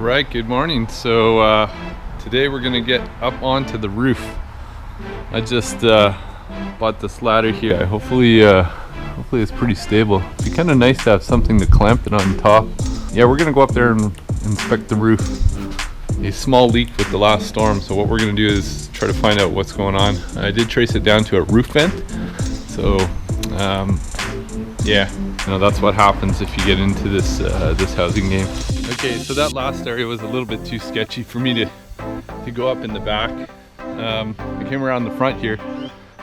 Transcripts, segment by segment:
Alright, good morning. So today we're gonna get up onto the roof. I just bought this ladder here. Hopefully it's pretty stable. It'd be kind of nice to have something to clamp it on top. Yeah, we're gonna go up there and inspect the roof. A small leak with the last storm, so what we're gonna do is try to find out what's going on. I did trace it down to a roof vent, so yeah, you know, that's what happens if you get into this housing game. Okay, so that last area was a little bit too sketchy for me to go up in the back. I came around the front here.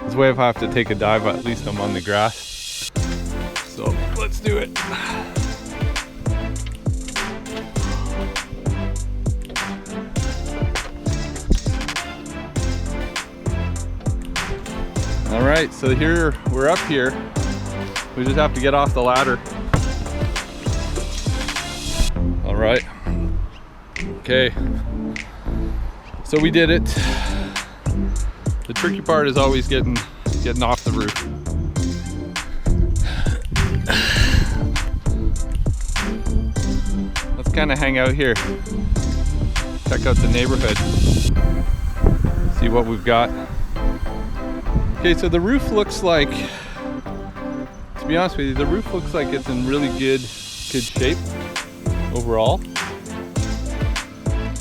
This way if I have to take a dive, at least I'm on the grass. So let's do it. All right, so here we're up here. We just have to get off the ladder. All right. Okay. So we did it. The tricky part is always getting off the roof. Let's kind of hang out here. Check out the neighborhood. See what we've got. Okay, so the roof looks like, to be honest with you, the roof looks like it's in really good shape overall.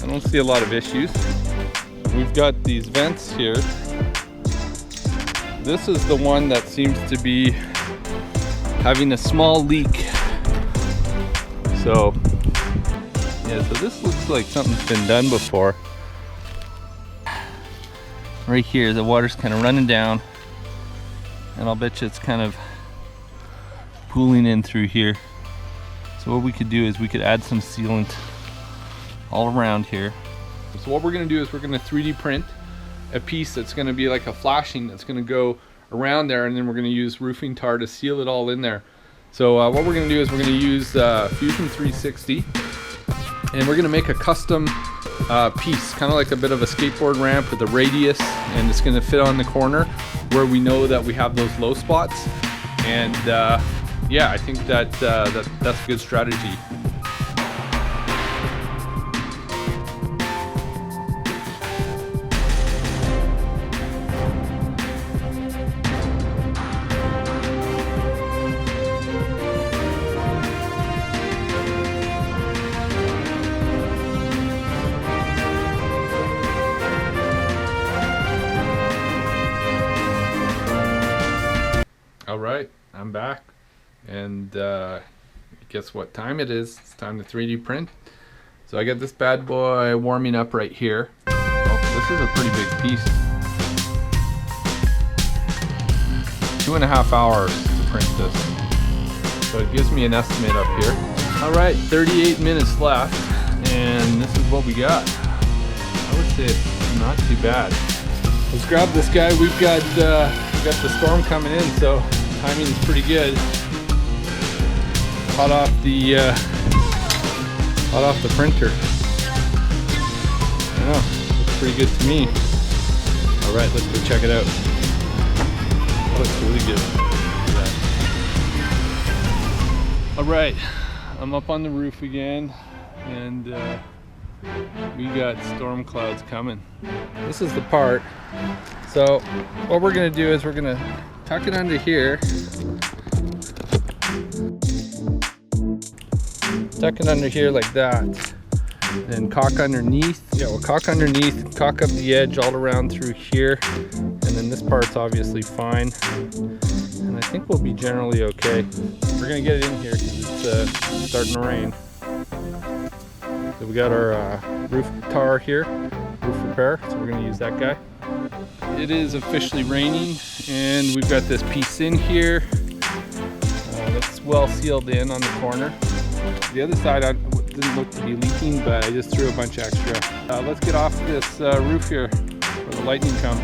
I don't see a lot of issues. We've got these vents here. This is the one that seems to be having a small leak. So, yeah, so this looks like something's been done before. Right here, the water's kind of running down, and I'll bet you it's kind of pooling in through here. So what we could do is we could add some sealant all around here. So what we're going to do is we're going to 3D print a piece that's going to be like a flashing that's going to go around there, and then we're going to use roofing tar to seal it all in there. So what we're going to do is we're going to use Fusion 360, and we're going to make a custom piece, kind of like a bit of a skateboard ramp with a radius, and it's going to fit on the corner where we know that we have those low spots. And yeah, I think that's a good strategy. All right, I'm back, and guess what time it is? It's time to 3D print. So I got this bad boy warming up right here. Oh, this is a pretty big piece. 2.5 hours to print this. So it gives me an estimate up here. All right, 38 minutes left, and this is what we got. I would say it's not too bad. Let's grab this guy. We've got the storm coming in, so timing is pretty good. Hot off the printer. Yeah, looks pretty good to me. All right, let's go check it out. That looks really good. Yeah. All right, I'm up on the roof again, and we got storm clouds coming. This is the part. So what we're gonna do is we're gonna tuck it under here. Tuck it under here like that. Then caulk underneath. Yeah, we'll caulk underneath, caulk up the edge all around through here. And then this part's obviously fine. And I think we'll be generally okay. We're gonna get it in here because it's starting to rain. So we got our roof tar here, roof repair, so we're gonna use that guy. It is officially raining, and we've got this piece in here that's well sealed in on the corner. The other side didn't look to be leaking, but I just threw a bunch extra. Let's get off this roof here where the lightning comes.